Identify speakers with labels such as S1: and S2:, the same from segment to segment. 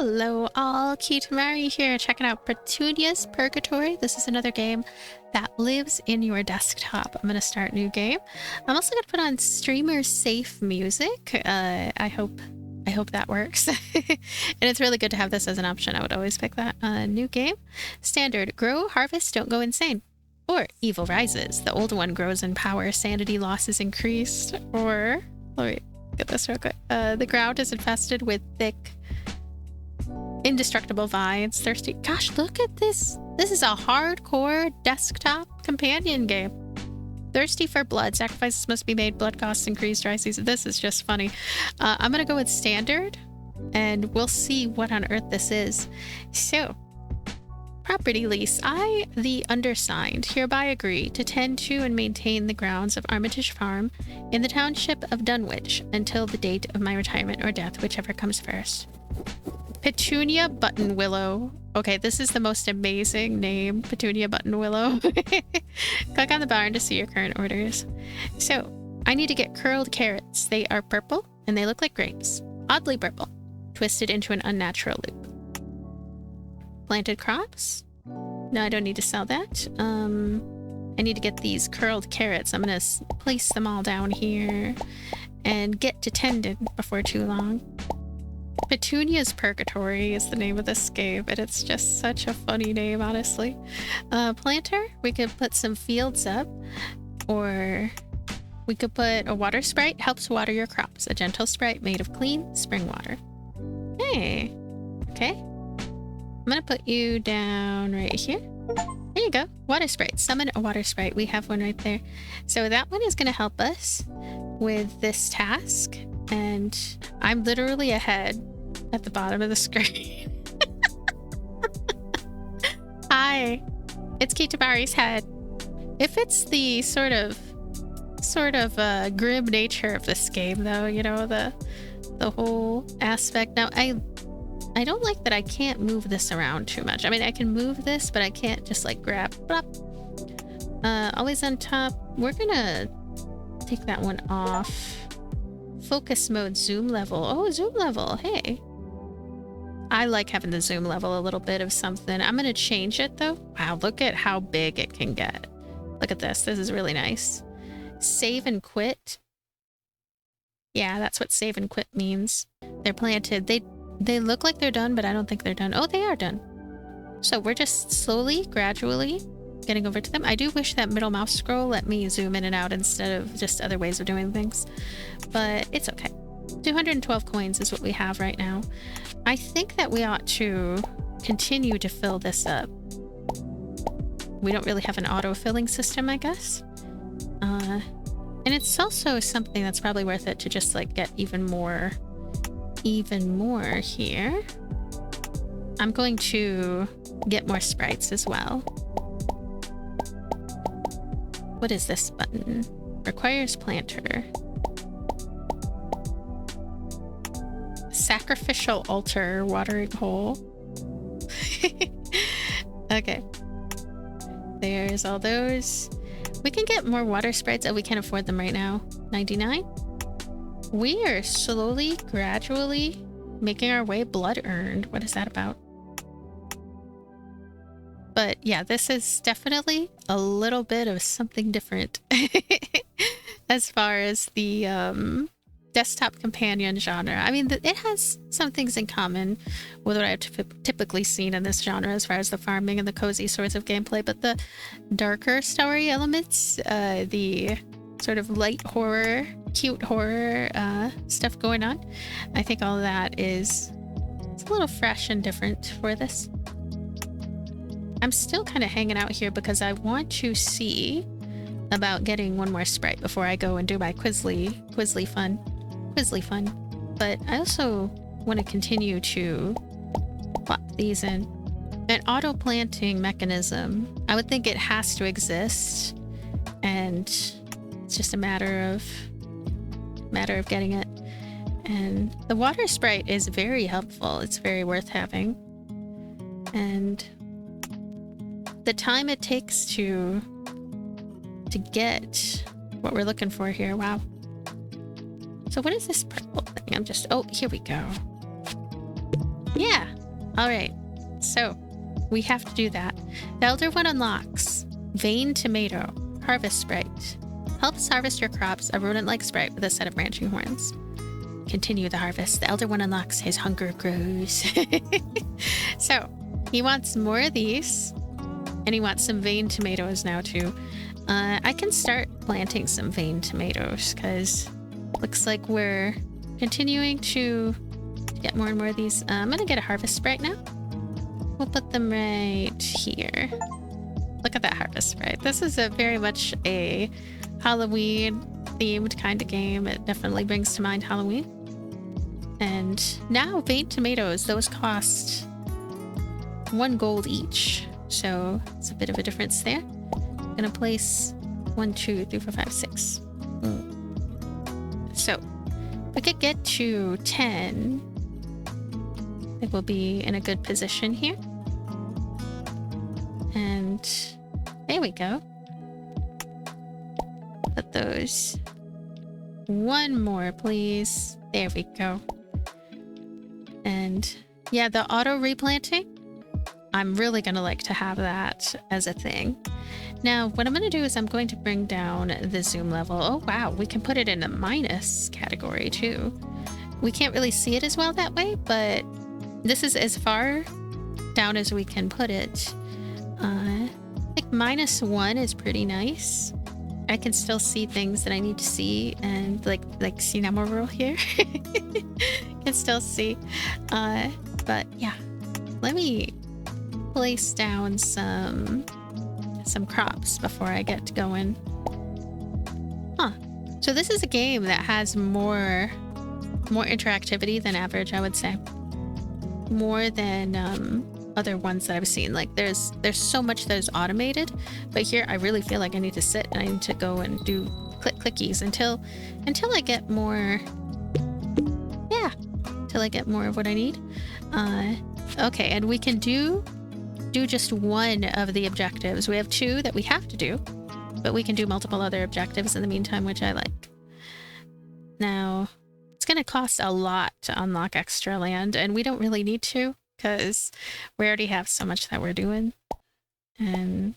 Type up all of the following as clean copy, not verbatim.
S1: Hello all, Kitamari here, checking out Petunia's Purgatory. This is another game that lives in your desktop. I'm gonna start a new game. I'm also gonna put on streamer safe music. I hope that works. And it's really good to have this as an option. I would always pick that. New game. Standard. Grow, harvest, don't go insane. Or evil rises. The old one grows in power, sanity loss is increased. Or, let me get this real quick. The ground is infested with thick indestructible vines. Thirsty. Gosh, look at this. This is a hardcore desktop companion game. Thirsty for blood. Sacrifices must be made. Blood costs increase. Dry season. This is just funny. I'm gonna go with standard, and we'll see what on earth this is. So, property lease. I, the undersigned, hereby agree to tend to and maintain the grounds of Armitage Farm in the township of Dunwich until the date of my retirement or death, whichever comes first. Petunia Buttonwillow. Okay, this is the most amazing name. Petunia Buttonwillow. Click on the barn to see your current orders. So, I need to get curled carrots. They are purple, and they look like grapes. Oddly purple. Twisted into an unnatural loop. Planted crops? No, I don't need to sell that. I need to get these curled carrots. I'm gonna place them all down here and get to tending before too long. Petunia's Purgatory is the name of this game, and it's just such a funny name, honestly. Planter, we could put some fields up, or we could put a water sprite, helps water your crops. A gentle sprite made of clean spring water. Hey, okay. I'm gonna put you down right here. There you go, water sprite. Summon a water sprite. We have one right there. So that one is gonna help us with this task, and I'm literally ahead at the bottom of the screen. Hi, it's Kitamari's head. If it's the sort of grim nature of this game, though, you know, the whole aspect. Now, I don't like that I can't move this around too much. I mean, I can move this, but I can't just like grab. Always on top. We're gonna take that one off. Focus mode, zoom level. Oh, zoom level. Hey. I like having the zoom level a little bit of something. I'm going to change it though. Wow, look at how big it can get. Look at this. This is really nice. Save and quit. Yeah, that's what save and quit means. They're planted. They look like they're done, but I don't think they're done. Oh, they are done. So we're just slowly, gradually getting over to them. I do wish that middle mouse scroll let me zoom in and out instead of just other ways of doing things, but it's okay. 212 coins is what we have right now. I think that we ought to continue to fill this up. We don't really have an auto-filling system, I guess. And it's also something that's probably worth it to just like get even more here. I'm going to get more sprites as well. What is this button? Requires planter. Sacrificial altar, watering hole. Okay. There's all those. We can get more water sprites. Oh, we can't afford them right now. 99. We are slowly, gradually making our way. Blood earned. What is that about? But yeah, this is definitely a little bit of something different as far as the desktop companion genre. I mean, it has some things in common with what I've typically seen in this genre as far as the farming and the cozy sorts of gameplay, but the darker story elements, the sort of light horror, cute horror stuff going on, I think all of that it's a little fresh and different for this. I'm still kind of hanging out here because I want to see about getting one more sprite before I go and do my Quizly fun. But I also want to continue to plop these in. An auto planting mechanism, I would think it has to exist, and it's just a matter of getting it. And the water sprite is very helpful. It's very worth having. And the time it takes to get what we're looking for here. Wow. So what is this purple thing? Oh, here we go. Yeah. All right. So we have to do that. The Elder One unlocks Vein Tomato, Harvest Sprite. Helps harvest your crops, a rodent-like sprite with a set of branching horns. Continue the harvest. The Elder One unlocks his hunger grows. So he wants more of these, and he wants some vein tomatoes now too. I can start planting some vein tomatoes because looks like we're continuing to get more and more of these. I'm gonna get a harvest sprite now. We'll put them right here. Look at that harvest sprite. This is a very much a Halloween themed kind of game. It definitely brings to mind Halloween. And now vein tomatoes, those cost 1 gold each. So it's a bit of a difference there. I'm gonna place 1, 2, 3, 4, 5, 6. So we could get to 10. I think we'll be in a good position here. And there we go. Put those. 1 more, please. There we go. And yeah, the auto replanting, I'm really gonna like to have that as a thing. Now, what I'm gonna do is I'm going to bring down the zoom level. Oh wow, we can put it in a minus category too. We can't really see it as well that way, but this is as far down as we can put it. I think -1 is pretty nice. I can still see things that I need to see, and like see now rule here. Can still see. But yeah, let me place down some crops before I get going. Huh. So this is a game that has more interactivity than average, I would say. More than other ones that I've seen. Like there's so much that is automated, but here I really feel like I need to sit and I need to go and do clickies until I get more. Yeah, till I get more of what I need. Okay, and we can do just 1 of the objectives. We have 2 that we have to do, but we can do multiple other objectives in the meantime, which I like. Now, it's going to cost a lot to unlock extra land, and we don't really need to because we already have so much that we're doing. And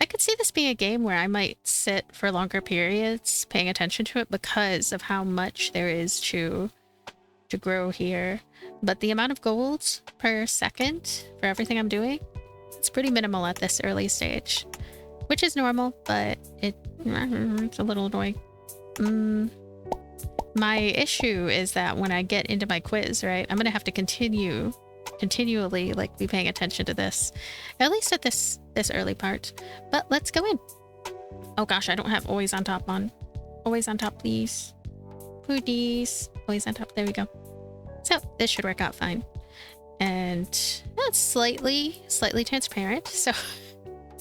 S1: I could see this being a game where I might sit for longer periods paying attention to it because of how much there is to grow here. But the amount of gold per second for everything I'm doing, it's pretty minimal at this early stage, which is normal, but it's a little annoying. My issue is that when I get into my quiz, right, I'm gonna have to continually like be paying attention to this, at least at this early part. But let's go in. Oh gosh, I don't have always on top on. Always on top, please. Please. Always on top. There we go. So this should work out fine. And that's slightly transparent. So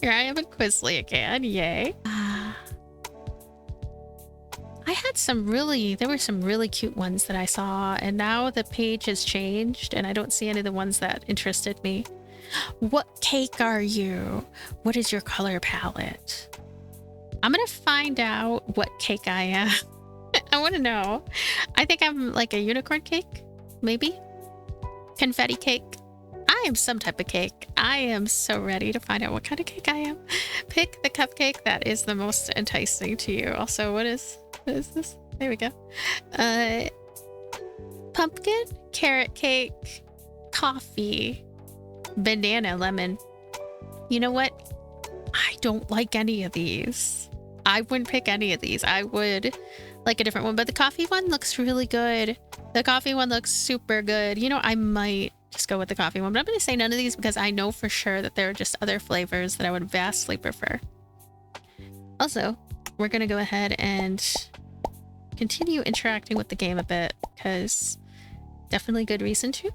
S1: here I am in Quizly again. Yay. There were some really cute ones that I saw, and now the page has changed and I don't see any of the ones that interested me. What cake are you? What is your color palette? I'm gonna find out what cake I am. I want to know. I think I'm like a unicorn cake, maybe? Confetti cake. I am some type of cake. I am so ready to find out what kind of cake I am. Pick the cupcake that is the most enticing to you. Also, what is this? There we go. Pumpkin, carrot cake, coffee, banana lemon. You know what? I don't like any of these. I wouldn't pick any of these. I would like a different one, but the coffee one looks really good. The coffee one looks super good. You know, I might just go with the coffee one, but I'm going to say none of these because I know for sure that there are just other flavors that I would vastly prefer. Also, we're going to go ahead and continue interacting with the game a bit because definitely good reason to.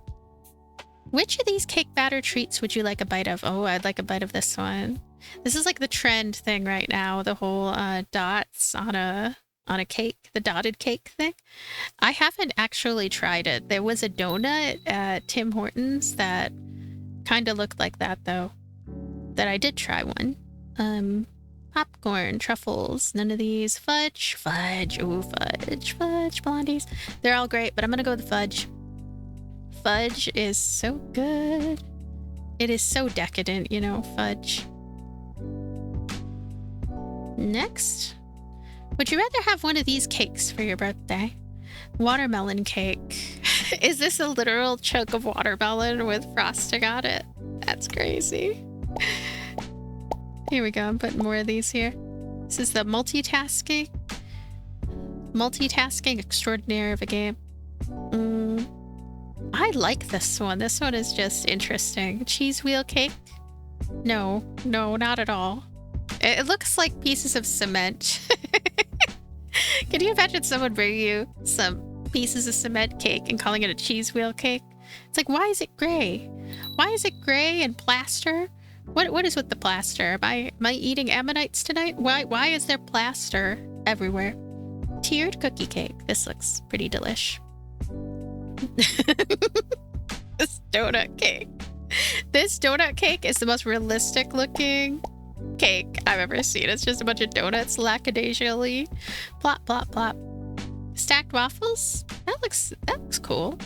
S1: Which of these cake batter treats would you like a bite of? Oh, I'd like a bite of this one. This is like the trend thing right now, the whole dots on a cake, the dotted cake thing. I haven't actually tried it. There was a donut at Tim Hortons that kind of looked like that though, that I did try one. Popcorn, truffles, none of these. Fudge, ooh, fudge, blondies. They're all great, but I'm gonna go with fudge. Fudge is so good. It is so decadent, you know, fudge. Next, would you rather have one of these cakes for your birthday? Watermelon cake. Is this a literal chunk of watermelon with frosting on it? That's crazy. Here we go. I'm putting more of these here. This is the multitasking extraordinaire of a game. I like this one. This one is just interesting. Cheese wheel cake? No, not at all. It looks like pieces of cement. Can you imagine someone bringing you some pieces of cement cake and calling it a cheese wheel cake? It's like, why is it gray? Why is it gray and plaster? What is with the plaster? Am I eating ammonites tonight? Why is there plaster everywhere? Tiered cookie cake. This looks pretty delish. This donut cake. This donut cake is the most realistic looking cake I've ever seen. It's just a bunch of donuts lackadaisically. Plop, plop, plop. Stacked waffles? That looks cool.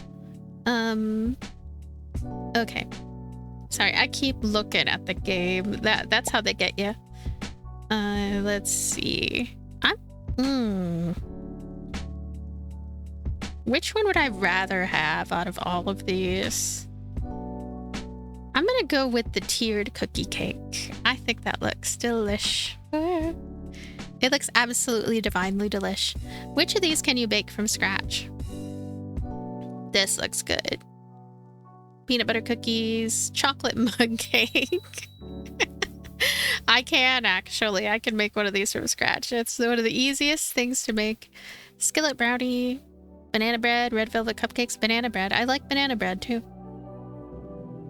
S1: Okay. Sorry, I keep looking at the game. That's how they get you. Let's see. Which one would I rather have out of all of these? I'm gonna go with the tiered cookie cake. I think that looks delish. It looks absolutely divinely delish. Which of these can you bake from scratch? This looks good. Peanut butter cookies, chocolate mug cake. I can actually. I can make one of these from scratch. It's one of the easiest things to make. Skillet brownie, banana bread, red velvet cupcakes, banana bread. I like banana bread too.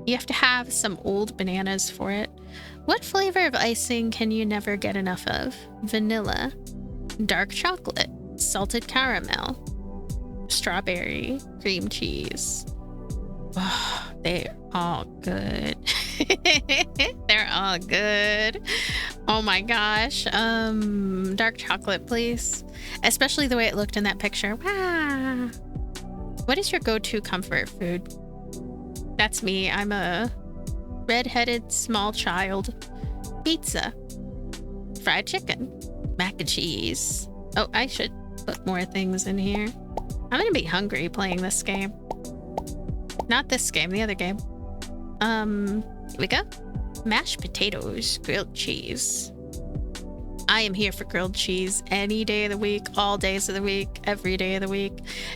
S1: You have to have some old bananas for it. What flavor of icing can you never get enough of? Vanilla, dark chocolate, salted caramel, strawberry, cream cheese. Oh, they're all good. They're all good. Oh my gosh. Dark chocolate, please. Especially the way it looked in that picture. Wow. What is your go-to comfort food? That's me. I'm a red-headed small child. Pizza. Fried chicken. Mac and cheese. Oh, I should put more things in here. I'm gonna be hungry playing this game. Not this game, the other game. Here we go. Mashed potatoes, grilled cheese. I am here for grilled cheese any day of the week, all days of the week, every day of the week.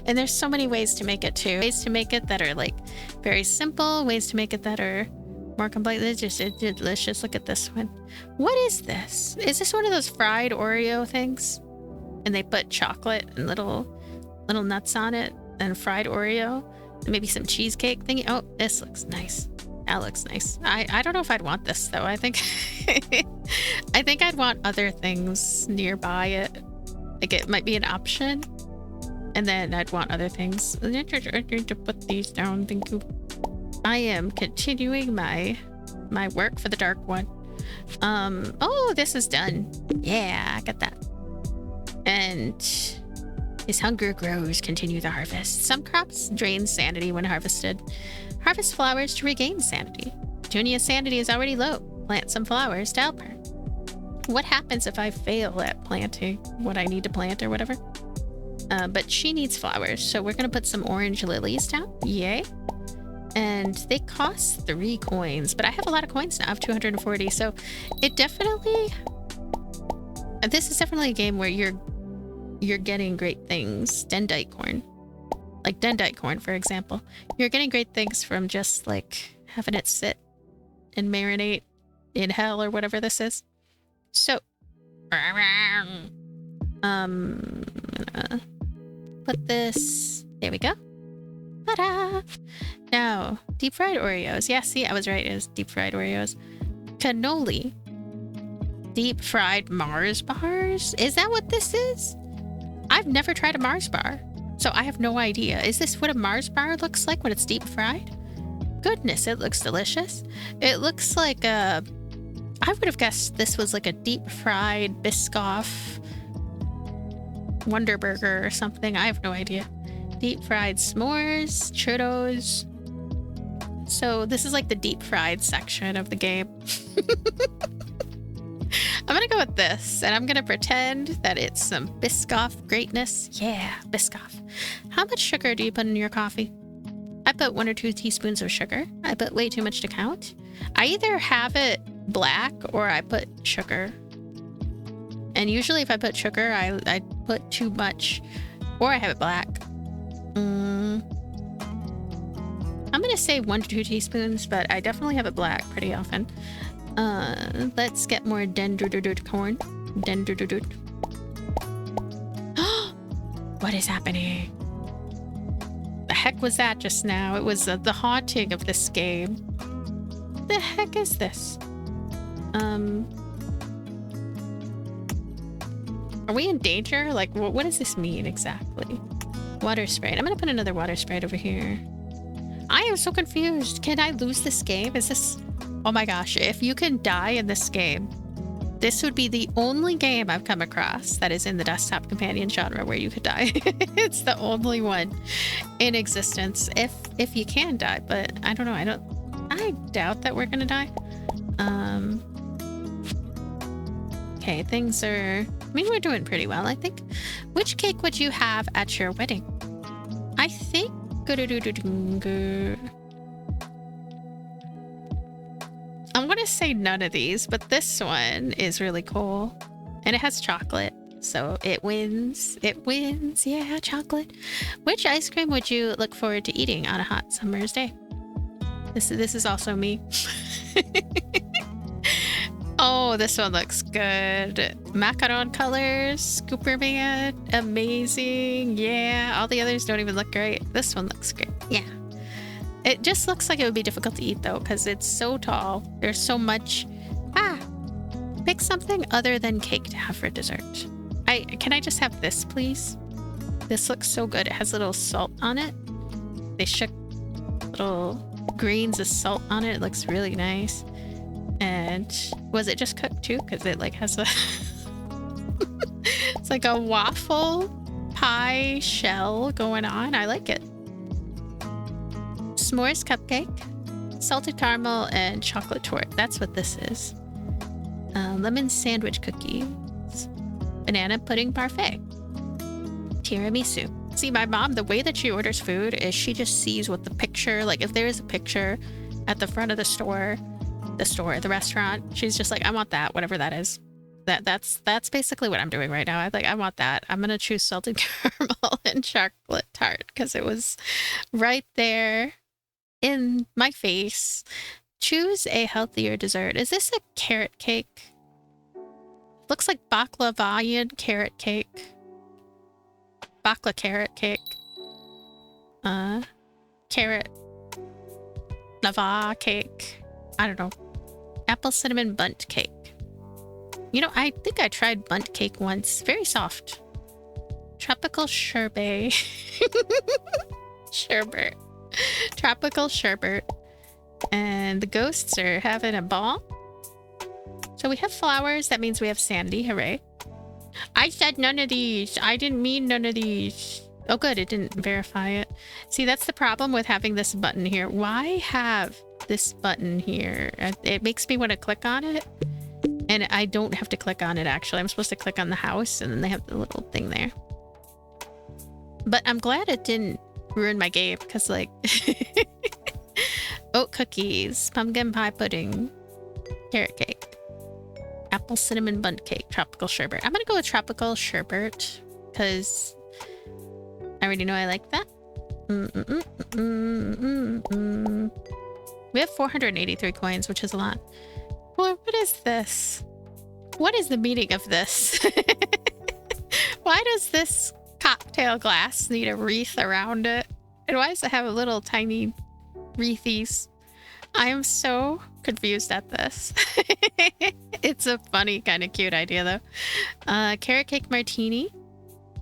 S1: And there's so many ways to make it too. Ways to make it that are like very simple, ways to make it that are more complex. It's just delicious. Look at this one. What is this? Is this one of those fried Oreo things? And they put chocolate and little nuts on it and fried Oreo. And maybe some cheesecake thingy. Oh, this looks nice. That looks nice. I don't know if I'd want this though. I think I think I'd want other things nearby it. Like it might be an option. And then I'd want other things. I need to put these down. Thank you. I am continuing my work for the dark one. Oh, this is done. Yeah, I got that. And his hunger grows, continue the harvest. Some crops drain sanity when harvested. Harvest flowers to regain sanity. Petunia's sanity is already low. Plant some flowers to help her. What happens if I fail at planting what I need to plant or whatever? But she needs flowers, so we're gonna put some orange lilies down. Yay. And they cost 3 coins, but I have a lot of coins now. I have 240, so it definitely... This is definitely a game where you're getting great things. Dendite corn. Like dendite corn, for example. You're getting great things from just like having it sit and marinate in hell or whatever this is. So, put this, there we go. Ta-da! Now, deep fried Oreos. Yeah, see, I was right, it was deep fried Oreos. Cannoli. Deep fried Mars bars? Is that what this is? I've never tried a Mars bar, so I have no idea. Is this what a Mars bar looks like when it's deep fried? Goodness, it looks delicious. It looks like a... I would have guessed this was like a deep fried Biscoff Wonder Burger or something. I have no idea. Deep fried s'mores, churros, So this is like the deep fried section of the game. I'm gonna go with this, and I'm gonna pretend that it's some Biscoff greatness. Yeah, Biscoff. How much sugar do you put in your coffee? I put 1 or 2 teaspoons of sugar. I put way too much to count. I either have it black or I put sugar. And usually if I put sugar, I put too much, or I have it black. I'm gonna say 1 to 2 teaspoons, but I definitely have it black pretty often. Let's get more dendrodoot corn. Dendrodoot. What is happening? The heck was that just now? It was the haunting of this game. The heck is this? Are we in danger? Like, what does this mean exactly? Water sprite. I'm gonna put another water sprite over here. I am so confused. Can I lose this game? Is this... Oh my gosh, if you can die in this game, this would be the only game I've come across that is in the desktop companion genre where you could die. It's the only one in existence. If you can die, but I don't know. I doubt that we're gonna die. Okay, things are... I mean, we're doing pretty well, I think. Which cake would you have at your wedding? I think... I'm gonna say none of these, but this one is really cool. And it has chocolate, so it wins. It wins, yeah, chocolate. Which ice cream would you look forward to eating on a hot summer's day? This is also me. Oh, this one looks good. Macaron colors, Scooperman, amazing. Yeah, all the others don't even look great. This one looks great. Yeah. It just looks like it would be difficult to eat though, because it's so tall. There's so much. Pick something other than cake to have for dessert. Can I just have this, please? This looks so good. It has little salt on it. They shook little grains of salt on it. It looks really nice. And was it just cooked too? Because it like has a it's like a waffle pie shell going on. I like it. S'mores cupcake, salted caramel, and chocolate torte. That's what this is. Lemon sandwich cookies, banana pudding parfait, tiramisu. See, my mom, the way that she orders food is she just sees what the picture, like if there is a picture at the front of the restaurant, she's just like, I want that, whatever that is. That's basically what I'm doing right now. I want that. I'm gonna choose salted caramel and chocolate tart because it was right there in my face. Choose a healthier dessert. Is this a carrot cake? Looks like baklavayan carrot cake. Bakla carrot cake. Carrot lava cake. I don't know. Apple cinnamon bundt cake. You know, I think I tried bundt cake once. Very soft. Tropical sherbet. Sherbet. Tropical sherbet. And the ghosts are having a ball. So we have flowers. That means we have sandy. Hooray. I said none of these. I didn't mean none of these. Oh, good. It didn't verify it. See, that's the problem with having this button here. Why have this button here? It makes me want to click on it. And I don't have to click on it, actually. I'm supposed to click on the house, and then they have the little thing there. But I'm glad it didn't ruin my game, because, like... oat cookies, pumpkin pie pudding, carrot cake, apple cinnamon bundt cake, tropical sherbet. I'm gonna go with tropical sherbet because I already know I like that. We have 483 coins, which is a lot. Well, what is this? What is the meaning of this? Why does this cocktail glass need a wreath around it? And why does it have a little tiny wreathies? I am so confused at this. It's a funny, kind of cute idea, though. Carrot cake martini,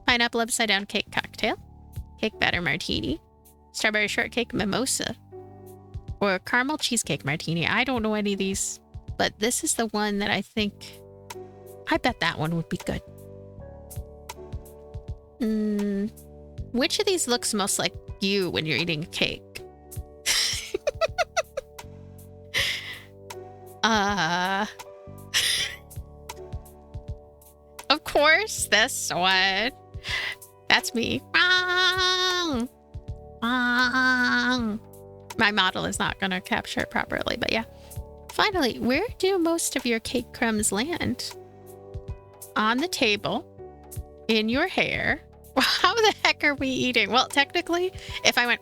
S1: pineapple upside down cake cocktail, cake batter martini, strawberry shortcake mimosa, or caramel cheesecake martini. I don't know any of these, but this is the one that I think... I bet that one would be good. Which of these looks most like you when you're eating a cake? Of course, this one. That's me. My model is not going to capture it properly, but yeah. Finally, where do most of your cake crumbs land? On the table, in your hair. How the heck are we eating? Well, technically, if I went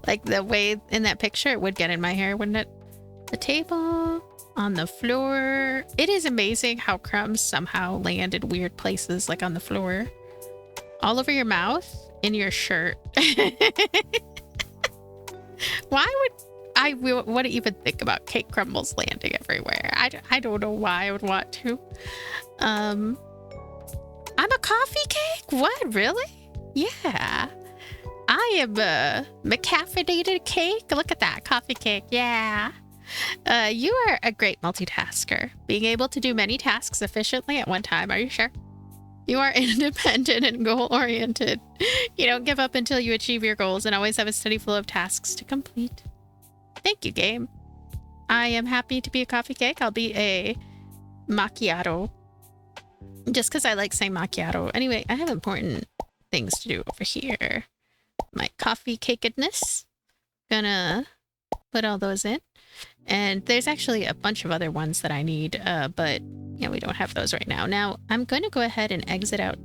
S1: like the way in that picture, it would get in my hair, wouldn't it? The table, on the floor. It is amazing how crumbs somehow land in weird places, like on the floor. All over your mouth, in your shirt. Why would I want to even think about cake crumbles landing everywhere? I don't know why I would want to. I'm a coffee cake? What, really? Yeah. I am a caffeinated cake. Look at that, coffee cake. Yeah. You are a great multitasker, being able to do many tasks efficiently at one time. Are you sure? You are independent and goal-oriented. You don't give up until you achieve your goals and always have a steady flow of tasks to complete. Thank you, game. I am happy to be a coffee cake. I'll be a macchiato. Just because I like saying macchiato. Anyway, I have important things to do over here. My coffee cakedness. Gonna put all those in. And there's actually a bunch of other ones that I need, but yeah, we don't have those right now. Now, I'm going to go ahead and exit out.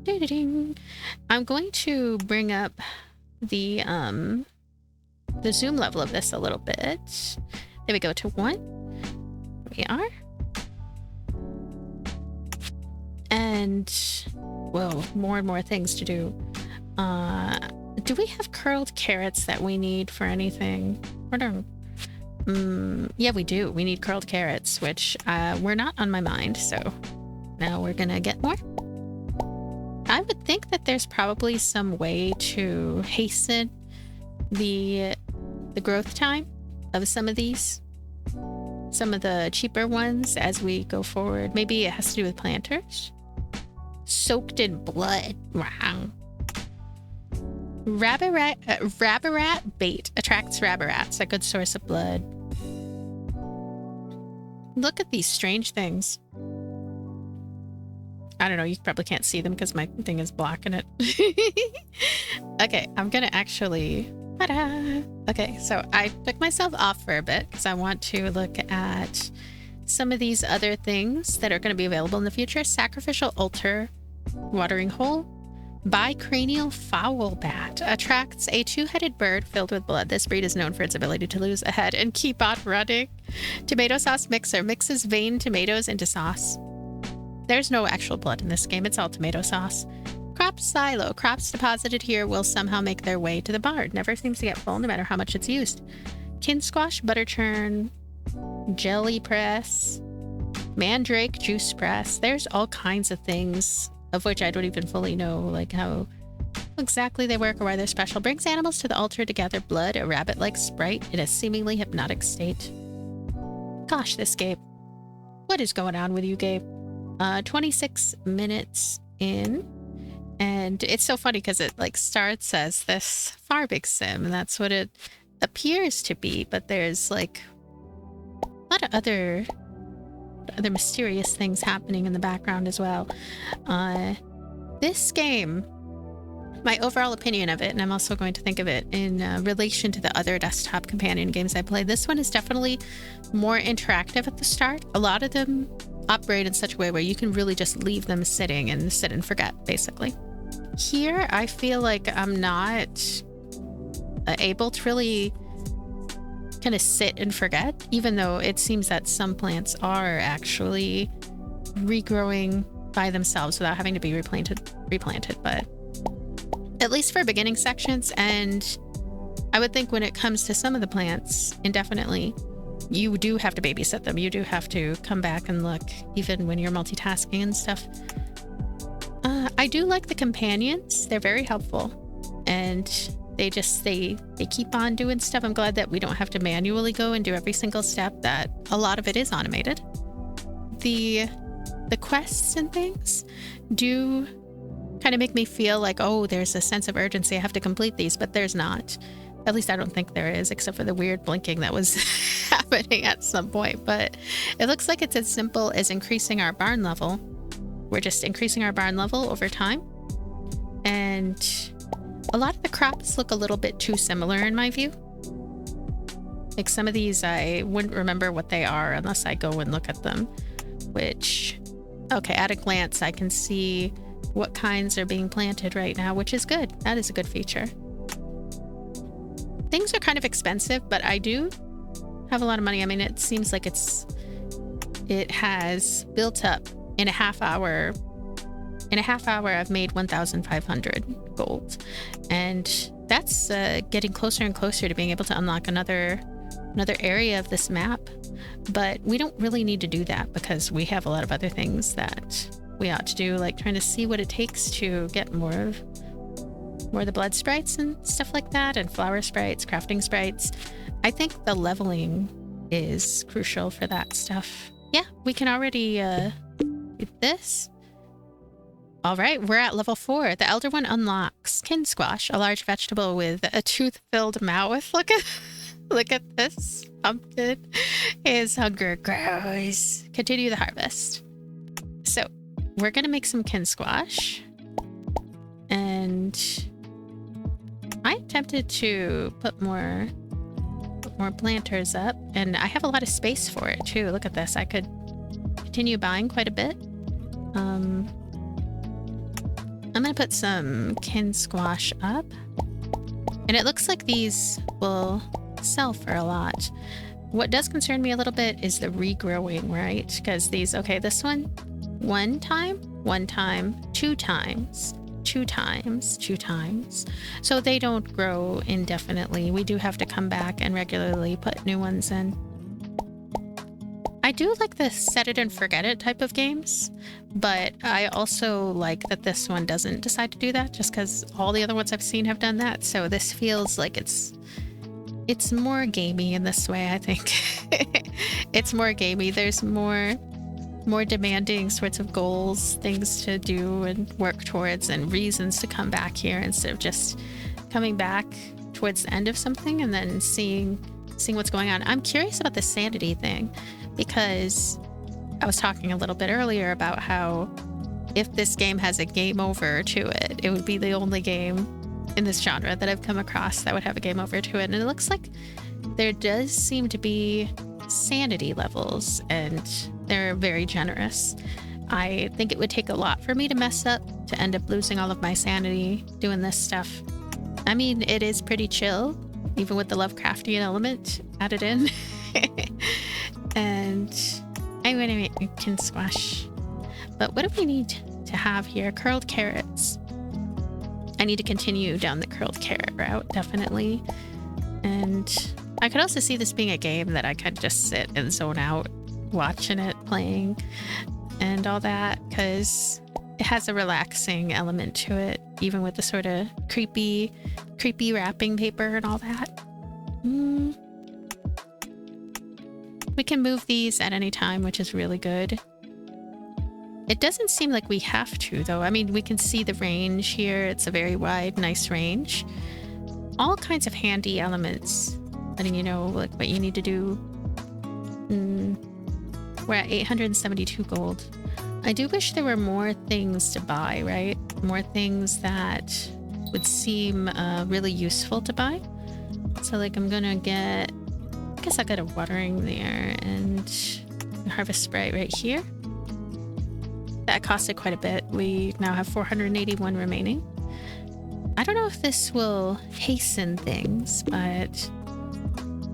S1: I'm going to bring up the zoom level of this a little bit. There we go, to 1. We are. And, whoa, more and more things to do. Do we have curled carrots that we need for anything? Or don't. Yeah, we do. We need curled carrots, which were not on my mind, so now we're gonna get more. I would think that there's probably some way to hasten the growth time of some of these. Some of the cheaper ones as we go forward. Maybe it has to do with planters. Soaked in blood. Wow. Rabarat bait attracts rabarats, a good source of blood. Look at these strange things. I don't know, you probably can't see them because my thing is blocking it. Okay, I'm gonna actually... Ta-da! Okay, so I took myself off for a bit because I want to look at some of these other things that are going to be available in the future. Sacrificial altar watering hole. Bicranial fowl bat attracts a 2-headed bird filled with blood. This breed is known for its ability to lose a head and keep on running. Tomato sauce mixer mixes veined tomatoes into sauce. There's no actual blood in this game. It's all tomato sauce. Crop silo. Crops deposited here will somehow make their way to the barn. Never seems to get full no matter how much it's used. Kin squash butter churn. Jelly press. Mandrake juice press. There's all kinds of things of which I don't even fully know, like how exactly they work or why they're special. Brings animals to the altar to gather blood, a rabbit-like sprite in a seemingly hypnotic state. Gosh, this game. What is going on with you, Gabe? 26 minutes in. And it's so funny because it like starts as this Farbig sim, and that's what it appears to be, but there's like a lot of other mysterious things happening in the background as well. This game, my overall opinion of it, and I'm also going to think of it in relation to the other desktop companion games I played, this one is definitely more interactive at the start. A lot of them operate in such a way where you can really just leave them sitting and sit and forget, basically. Here, I feel like I'm not able to really kind of sit and forget, even though it seems that some plants are actually regrowing by themselves without having to be replanted, but at least for beginning sections. And I would think when it comes to some of the plants, indefinitely, you do have to babysit them. You do have to come back and look, even when you're multitasking and stuff. I do like the companions. They're very helpful, and they keep on doing stuff. I'm glad that we don't have to manually go and do every single step, that a lot of it is automated. The quests and things do kind of make me feel like, oh, there's a sense of urgency. I have to complete these, but there's not. At least I don't think there is, except for the weird blinking that was happening at some point. But it looks like it's as simple as increasing our barn level. We're just increasing our barn level over time. And a lot of the crops look a little bit too similar in my view. Like some of these, I wouldn't remember what they are unless I go and look at them. Which, okay, at a glance, I can see what kinds are being planted right now, which is good. That is a good feature. Things are kind of expensive, but I do have a lot of money. I mean, it seems like it has built up in a half hour. In a half hour, I've made 1,500 gold. And that's getting closer and closer to being able to unlock another area of this map. But we don't really need to do that because we have a lot of other things that we ought to do, like trying to see what it takes to get more of the blood sprites and stuff like that, and flower sprites, crafting sprites. I think the leveling is crucial for that stuff. Yeah, we can already do this. All right, we're at level 4. The Elder One unlocks Kin Squash, a large vegetable with a tooth-filled mouth. Look at this. Pumpkin. His hunger grows. Continue the harvest. So we're gonna make some Kin Squash, and I'm tempted to put more planters up, and I have a lot of space for it too. Look at this. I could continue buying quite a bit. I'm gonna put some Kin Squash up, and it looks like these will sell for a lot. What does concern me a little bit is the regrowing, right? Because these, okay, this one time, 2 times, 2 times, 2 times. So they don't grow indefinitely. We do have to come back and regularly put new ones in. I do like the set it and forget it type of games, but I also like that this one doesn't decide to do that, just because all the other ones I've seen have done that. So this feels like it's more gamey in this way, I think. It's more gamey. There's more demanding sorts of goals, things to do and work towards, and reasons to come back here instead of just coming back towards the end of something and then seeing what's going on. I'm curious about the sanity thing, because I was talking a little bit earlier about how if this game has a game over to it, it would be the only game in this genre that I've come across that would have a game over to it. And it looks like there does seem to be sanity levels, and they're very generous. I think it would take a lot for me to mess up to end up losing all of my sanity doing this stuff. I mean, it is pretty chill, even with the Lovecraftian element added in. And I'm gonna make Kin Squash. But what do we need to have here? Curled carrots. I need to continue down the curled carrot route, definitely. And I could also see this being a game that I could just sit and zone out watching it, playing, and all that, because it has a relaxing element to it, even with the sort of creepy wrapping paper and all that. We can move these at any time, which is really good. It doesn't seem like we have to, though. I mean, we can see the range here. It's a very wide, nice range. All kinds of handy elements, letting you know like what you need to do. We're at 872 gold. I do wish there were more things to buy, right? More things that would seem really useful to buy. So like I'm gonna get, I guess I got a watering there and a harvest sprite right here. That costed quite a bit. We now have 481 remaining. I don't know if this will hasten things, but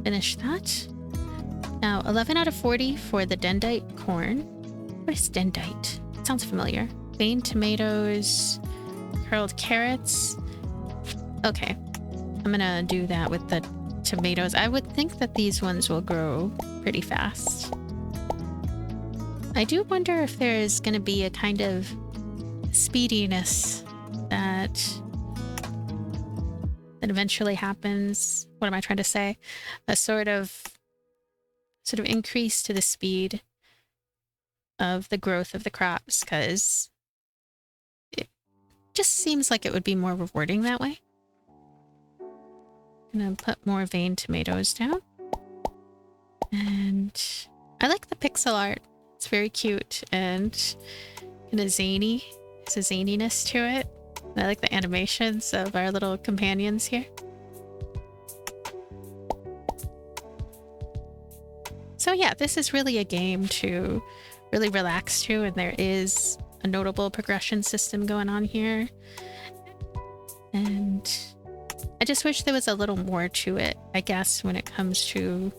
S1: finish that. Now, 11 out of 40 for the dendite corn. What is dendite? It sounds familiar. Veined tomatoes, curled carrots. Okay, I'm gonna do that with the tomatoes. I would think that these ones will grow pretty fast. I do wonder if there's going to be a kind of speediness that eventually happens. What am I trying to say? A sort of increase to the speed of the growth of the crops, because it just seems like it would be more rewarding that way. gonna put more vein tomatoes down. And I like the pixel art. It's very cute and kind of zany. There's a zaniness to it. I like the animations of our little companions here. So yeah, this is really a game to really relax to, and there is a notable progression system going on here. And I just wish there was a little more to it, I guess, when it comes to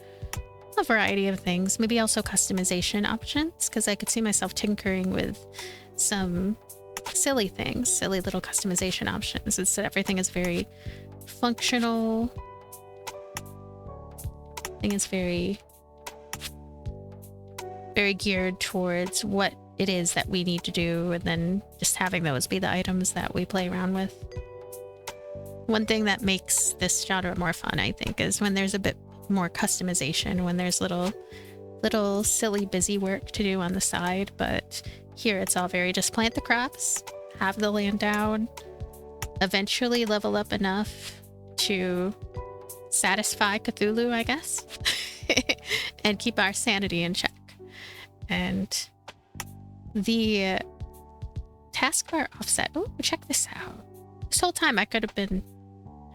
S1: a variety of things. Maybe also customization options, because I could see myself tinkering with some silly things, silly little customization options. Instead, everything is very functional. I think it's very geared towards what it is that we need to do, and then just having those be the items that we play around with. One thing that makes this genre more fun, I think, is when there's a bit more customization, when there's little silly busy work to do on the side. But here it's all very just plant the crops, have the land down, eventually level up enough to satisfy Cthulhu, I guess, and keep our sanity in check. And the taskbar offset. Oh, check this out. This whole time I could have been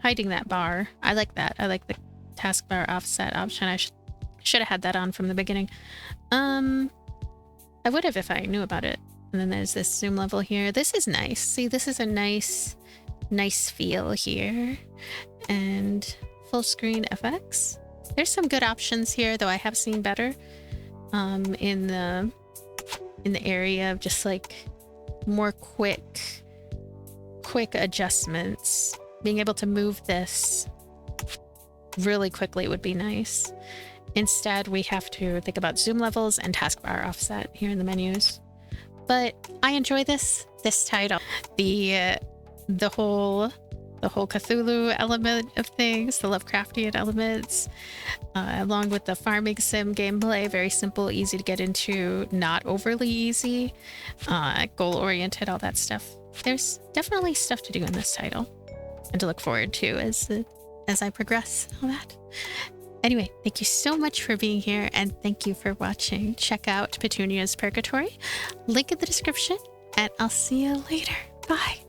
S1: hiding that bar. I like that. I like the taskbar offset option. I should have had that on from the beginning. I would have if I knew about it. And then there's this zoom level here. This is nice. See, this is a nice feel here. And full screen FX. There's some good options here, though I have seen better. In the area of just like more quick adjustments. Being able to move this really quickly would be nice. Instead, we have to think about zoom levels and taskbar offset here in the menus. But I enjoy this title. The whole Cthulhu element of things, the Lovecraftian elements, along with the farming sim gameplay, very simple, easy to get into, not overly easy, goal-oriented, all that stuff. There's definitely stuff to do in this title and to look forward to as I progress, all that. Anyway, thank you so much for being here, and thank you for watching. Check out Petunia's Purgatory, link in the description, and I'll see you later. Bye.